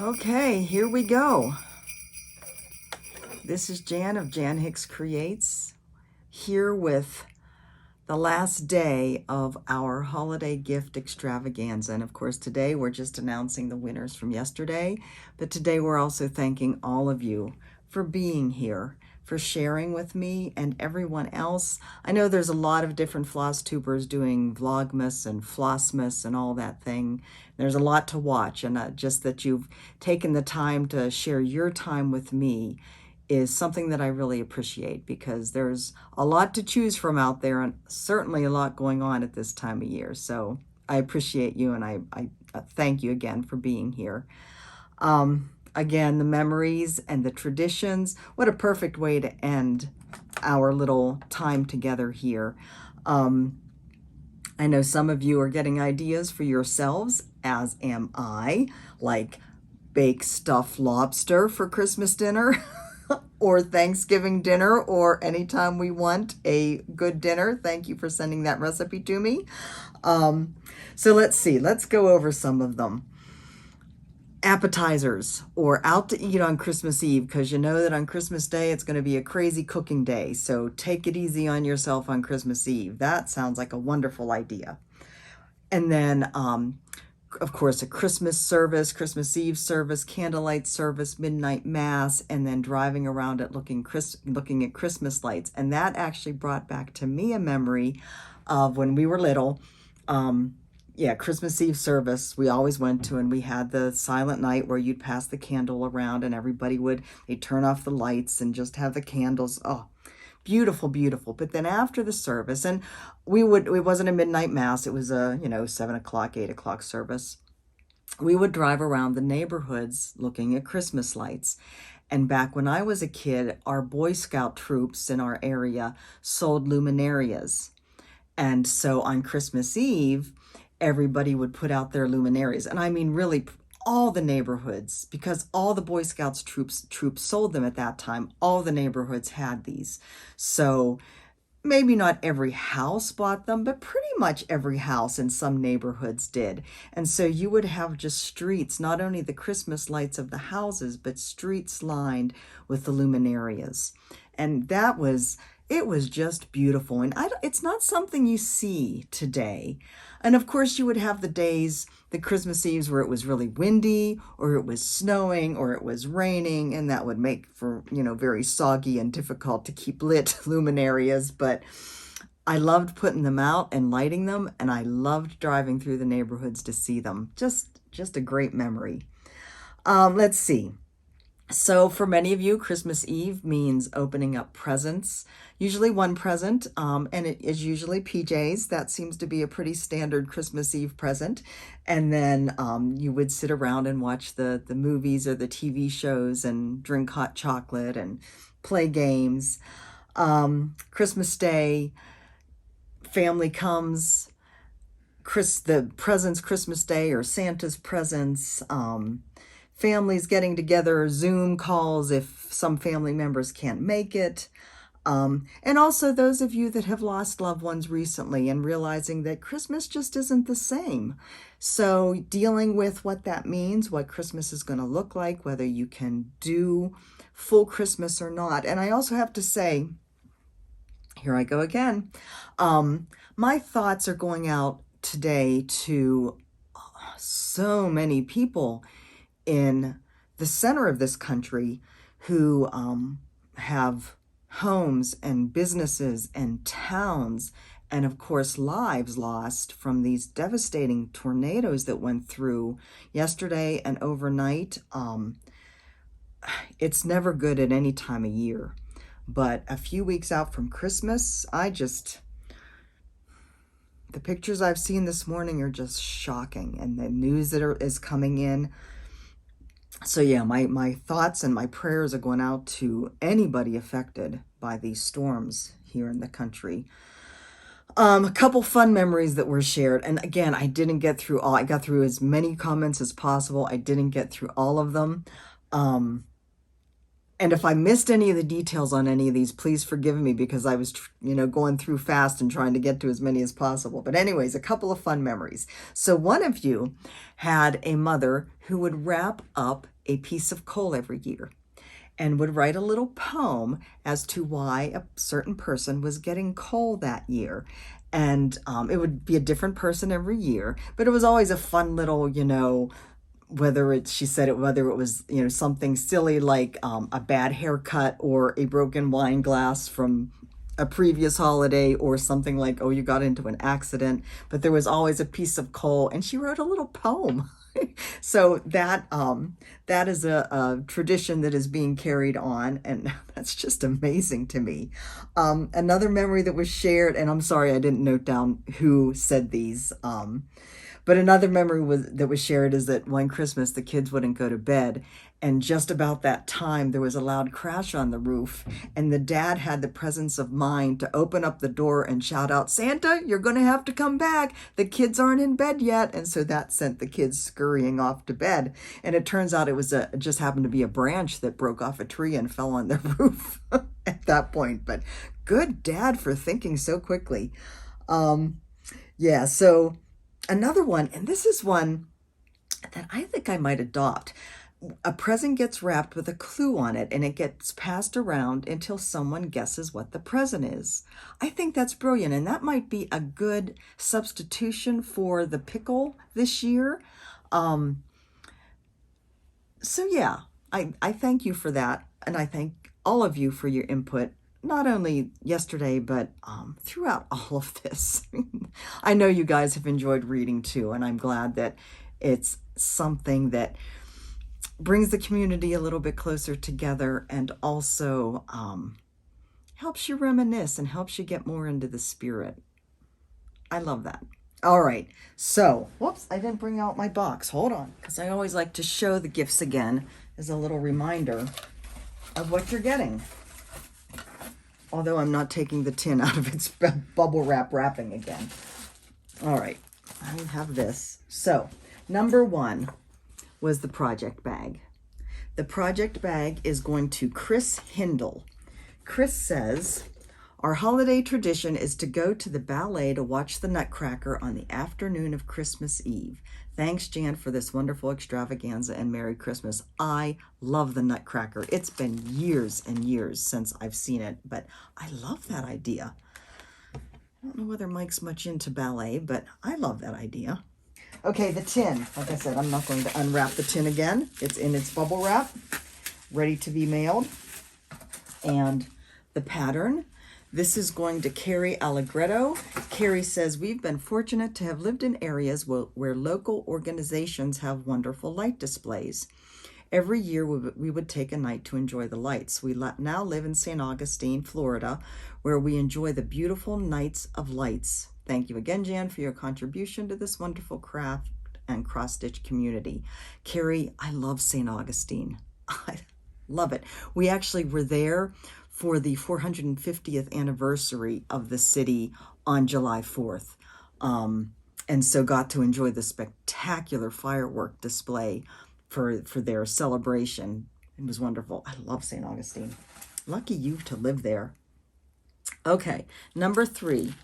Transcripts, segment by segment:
Okay, here we go. This is Jan of Jan Hicks Creates, here with the last day of our holiday gift extravaganza. And of course, today we're just announcing the winners from yesterday, but today we're also thanking all of you for being here, for sharing with me and everyone else. I know there's a lot of different floss tubers doing Vlogmas and Flossmas and all that thing. There's a lot to watch, and just that you've taken the time to share your time with me is something that I really appreciate, because there's a lot to choose from out there and certainly a lot going on at this time of year. So I appreciate you, and I thank you again for being here. Again, the memories and the traditions, what a perfect way to end our little time together here. I know some of you are getting ideas for yourselves, as am I, like bake stuffed lobster for Christmas dinner. Or Thanksgiving dinner, or anytime we want a good dinner. Thank you for sending that recipe to me. So let's see, let's go over some of them. Appetizers, or out to eat on Christmas Eve, because you know that on Christmas Day it's going to be a crazy cooking day. So take it easy on yourself on Christmas Eve. That sounds like a wonderful idea. And then of course, a Christmas service, Christmas Eve service, candlelight service, midnight mass, and then driving around at looking at Christmas lights. And that actually brought back to me a memory of when we were little. Christmas Eve service we always went to, and we had the silent night where you'd pass the candle around and they'd turn off the lights and just have the candles. Oh, beautiful, beautiful. But then after the service, and it wasn't a midnight mass, it was a 7 o'clock, 8 o'clock service. We would drive around the neighborhoods looking at Christmas lights. And back when I was a kid, our Boy Scout troops in our area sold luminarias. And so on Christmas Eve, everybody would put out their luminarias. And I mean, really, all the neighborhoods, because all the Boy Scouts troops sold them at that time. All the neighborhoods had these. So maybe not every house bought them, but pretty much every house in some neighborhoods did. And so you would have just streets, not only the Christmas lights of the houses, but streets lined with the luminarias. And it was just beautiful. And it's not something you see today. And of course, you would have the Christmas Eves where it was really windy, or it was snowing, or it was raining, and that would make for, very soggy and difficult to keep lit luminarias. But I loved putting them out and lighting them, and I loved driving through the neighborhoods to see them. Just a great memory. Let's see. So for many of you, Christmas Eve means opening up presents, usually one present, and it is usually PJs. That seems to be a pretty standard Christmas Eve present. And then you would sit around and watch the movies or the TV shows and drink hot chocolate and play games. Christmas Day, family comes, the presents Christmas Day, or Santa's presents, families getting together, Zoom calls if some family members can't make it. And also those of you that have lost loved ones recently and realizing that Christmas just isn't the same. So dealing with what that means, what Christmas is going to look like, whether you can do full Christmas or not. And I also have to say, here I go again, my thoughts are going out today to so many people in the center of this country who have homes and businesses and towns, and of course lives lost from these devastating tornadoes that went through yesterday and overnight. It's never good at any time of year, but a few weeks out from Christmas, the pictures I've seen this morning are just shocking, and the news that is coming in. So yeah, my thoughts and my prayers are going out to anybody affected by these storms here in the country. A couple fun memories that were shared. And again, I didn't get through all. I got through as many comments as possible. I didn't get through all of them. And if I missed any of the details on any of these, please forgive me because I was, going through fast and trying to get to as many as possible. But anyways, a couple of fun memories. So one of you had a mother who would wrap up a piece of coal every year and would write a little poem as to why a certain person was getting coal that year. And it would be a different person every year, but it was always a fun little, whether it, she said it, whether it was, something silly like a bad haircut or a broken wine glass from a previous holiday, or something like, oh, you got into an accident, but there was always a piece of coal, and she wrote a little poem. So that is a tradition that is being carried on, and that's just amazing to me. Another memory that was shared, and I'm sorry I didn't note down who said these, but another memory that was shared is that one Christmas the kids wouldn't go to bed, and just about that time there was a loud crash on the roof, and the dad had the presence of mind to open up the door and shout out, "Santa, you're going to have to come back. The kids aren't in bed yet." And so that sent the kids scurrying off to bed. And it turns out it just happened to be a branch that broke off a tree and fell on their roof at that point. But good dad for thinking so quickly. Yeah, so another one, and this is one that I think I might adopt. A present gets wrapped with a clue on it, and it gets passed around until someone guesses what the present is. I think that's brilliant, and that might be a good substitution for the pickle this year. So yeah, I thank you for that, and I thank all of you for your input, not only yesterday, but throughout all of this. I know you guys have enjoyed reading too, and I'm glad that it's something that brings the community a little bit closer together, and also helps you reminisce and helps you get more into the spirit. I love that. All right, so, whoops, I didn't bring out my box. Hold on, because I always like to show the gifts again as a little reminder of what you're getting. Although I'm not taking the tin out of its bubble wrap wrapping again. All right, I have this. So, number one was the project bag. The project bag is going to Chris Hindle. Chris says, our holiday tradition is to go to the ballet to watch the Nutcracker on the afternoon of Christmas Eve. Thanks, Jan, for this wonderful extravaganza, and Merry Christmas. I love the Nutcracker. It's been years and years since I've seen it, but I love that idea. I don't know whether Mike's much into ballet, but I love that idea. Okay, the tin. Like I said, I'm not going to unwrap the tin again. It's in its bubble wrap, ready to be mailed. And the pattern. This is going to Carrie Allegretto. Carrie says, we've been fortunate to have lived in areas where local organizations have wonderful light displays. Every year we would take a night to enjoy the lights. We now live in St. Augustine, Florida, where we enjoy the beautiful nights of lights. Thank you again, Jan, for your contribution to this wonderful craft and cross-stitch community. Carrie, I love St. Augustine. I love it. We actually were there for the 450th anniversary of the city on July 4th. And so got to enjoy the spectacular firework display for their celebration. It was wonderful. I love St. Augustine. Lucky you to live there. Okay, number 3.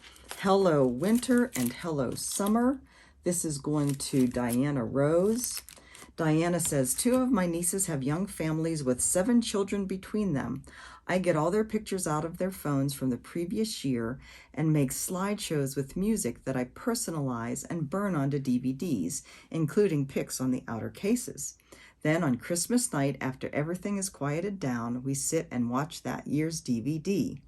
Hello Winter and Hello Summer. This is going to Diana Rose. Diana says, 2 of my nieces have young families with 7 children between them. I get all their pictures out of their phones from the previous year and make slideshows with music that I personalize and burn onto DVDs, including pics on the outer cases. Then on Christmas night, after everything is quieted down, we sit and watch that year's DVD.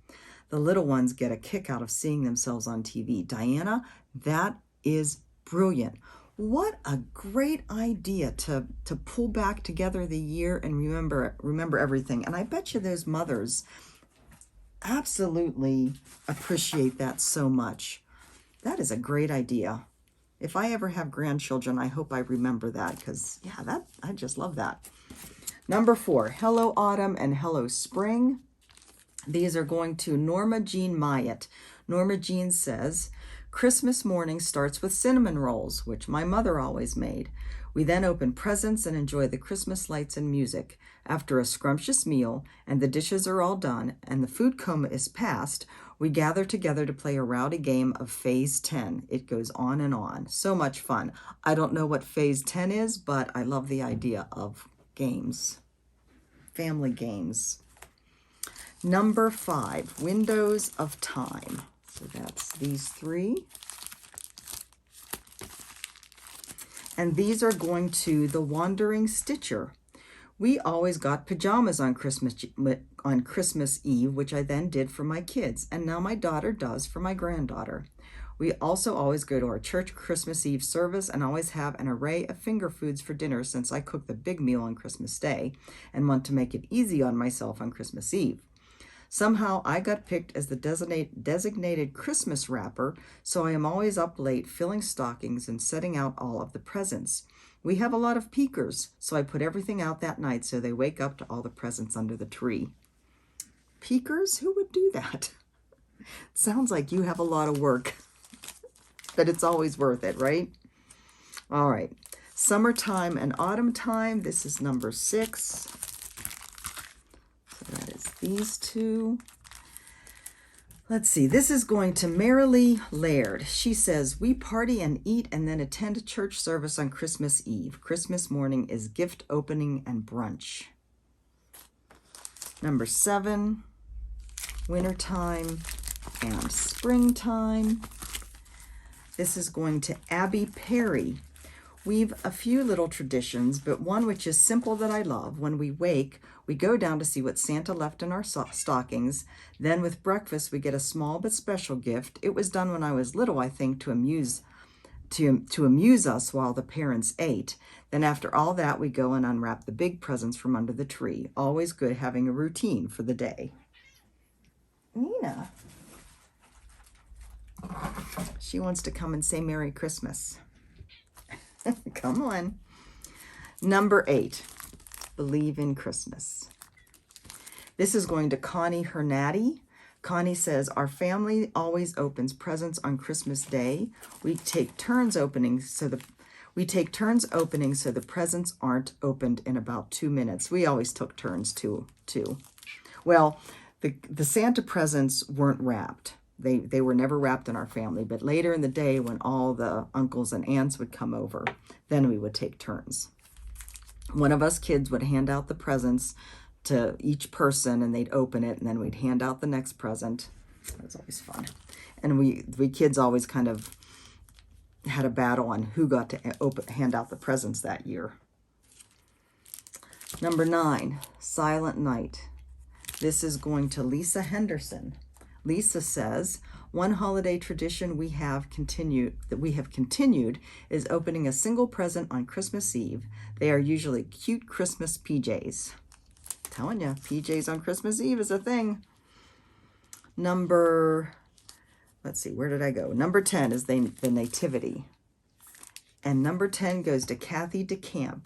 The little ones get a kick out of seeing themselves on TV. Diana, that is brilliant. What a great idea to pull back together the year and remember everything. And I bet you those mothers absolutely appreciate that so much. That is a great idea. If I ever have grandchildren, I hope I remember that, because yeah, I just love that. Number 4, Hello Autumn and Hello Spring. These are going to Norma Jean Myatt. Norma Jean says, Christmas morning starts with cinnamon rolls, which my mother always made. We then open presents and enjoy the Christmas lights and music. After a scrumptious meal and the dishes are all done and the food coma is past, we gather together to play a rowdy game of Phase 10. It goes on and on. So much fun. I don't know what Phase 10 is, but I love the idea of games. Family games. Number 5, Windows of Time. So that's these 3. And these are going to the Wandering Stitcher. We always got pajamas on Christmas Eve, which I then did for my kids, and now my daughter does for my granddaughter. We also always go to our church Christmas Eve service and always have an array of finger foods for dinner since I cook the big meal on Christmas Day and want to make it easy on myself on Christmas Eve. Somehow I got picked as the designated Christmas wrapper, so I am always up late filling stockings and setting out all of the presents. We have a lot of peekers, so I put everything out that night so they wake up to all the presents under the tree. Peekers? Who would do that? Sounds like you have a lot of work, but it's always worth it, right? All right. Summertime and autumn time. This is number 6. So that is these 2. Let's see, this is going to Marilee Laird. She says, we party and eat and then attend a church service on Christmas Eve. Christmas morning is gift opening and brunch. Number 7, wintertime and springtime. This is going to Abby Perry. We've a few little traditions, but one which is simple that I love. When we wake, we go down to see what Santa left in our stockings. Then with breakfast, we get a small but special gift. It was done when I was little, I think, to amuse us while the parents ate. Then after all that, we go and unwrap the big presents from under the tree. Always good having a routine for the day. Nina. She wants to come and say Merry Christmas. Come on. Number 8, Believe in Christmas. This is going to Connie Hernati. Connie says, our family always opens presents on Christmas Day. We take turns opening so the presents aren't opened in about 2 minutes. We always took turns too. Well, the Santa presents weren't wrapped. They were never wrapped in our family, but later in the day when all the uncles and aunts would come over, then we would take turns. One of us kids would hand out the presents to each person and they'd open it and then we'd hand out the next present. It was always fun. And we kids always kind of had a battle on who got to hand out the presents that year. Number 9, Silent Night. This is going to Lisa Henderson. Lisa says, one holiday tradition we have continued is opening a single present on Christmas Eve. They are usually cute Christmas PJs. Telling you, PJs on Christmas Eve is a thing. Let's see, where did I go? Number 10 is the Nativity. And number 10 goes to Kathy DeCamp.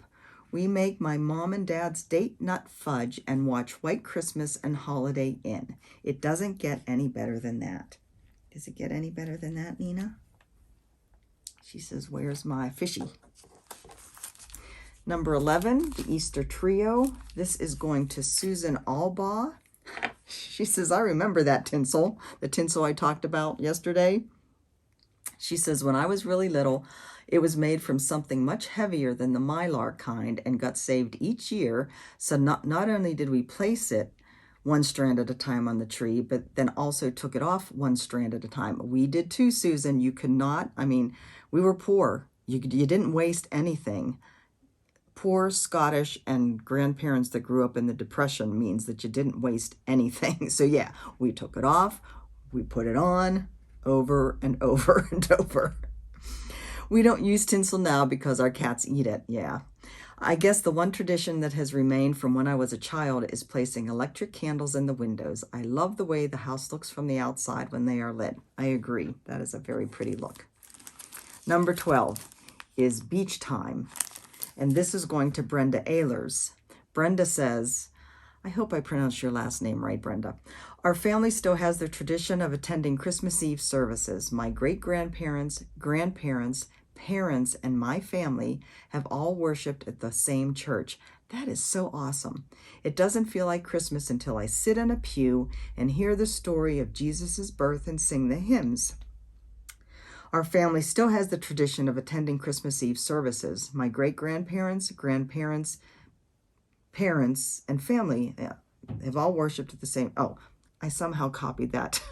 We make my mom and dad's date nut fudge and watch White Christmas and Holiday Inn. It doesn't get any better than that. Does it get any better than that, Nina? She says, where's my fishy? Number 11, the Easter Trio. This is going to Susan Albaugh. She says, I remember that tinsel, the tinsel I talked about yesterday. She says, when I was really little, it was made from something much heavier than the mylar kind and got saved each year. So not only did we place it one strand at a time on the tree, but then also took it off one strand at a time. We did too, Susan. You could not, we were poor. You didn't waste anything. Poor Scottish and grandparents that grew up in the Depression means that you didn't waste anything. So yeah, we took it off, we put it on over and over and over. We don't use tinsel now because our cats eat it. Yeah. I guess the one tradition that has remained from when I was a child is placing electric candles in the windows. I love the way the house looks from the outside when they are lit. I agree. That is a very pretty look. Number 12 is Beach Time. And this is going to Brenda Ehlers. Brenda says, I hope I pronounced your last name right, Brenda. Our family still has the tradition of attending Christmas Eve services. My great-grandparents, grandparents, parents and my family have all worshiped at the same church. That is so awesome. It doesn't feel like Christmas until I sit in a pew and hear the story of Jesus' birth and sing the hymns. Our family still has the tradition of attending Christmas Eve services. My great-grandparents, grandparents, parents, and family have all worshiped at the same... Oh, I somehow copied that,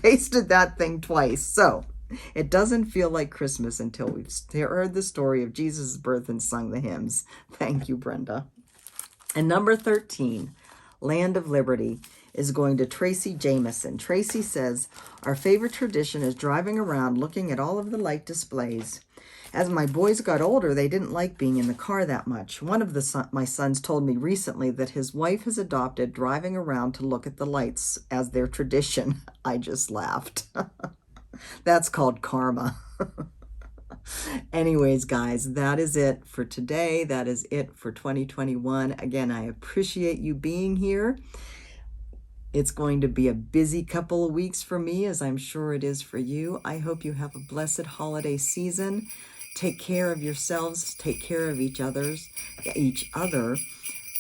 pasted that thing twice. So it doesn't feel like Christmas until we've heard the story of Jesus' birth and sung the hymns. Thank you, Brenda. And number 13, Land of Liberty, is going to Tracy Jameson. Tracy says, our favorite tradition is driving around looking at all of the light displays. As my boys got older, they didn't like being in the car that much. One of my sons told me recently that his wife has adopted driving around to look at the lights as their tradition. I just laughed. That's called karma. Anyways, guys, that is it for today. That is it for 2021. Again, I appreciate you being here. It's going to be a busy couple of weeks for me, as I'm sure it is for you. I hope you have a blessed holiday season. Take care of yourselves. Take care of each other.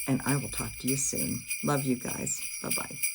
And I will talk to you soon. Love you guys. Bye-bye.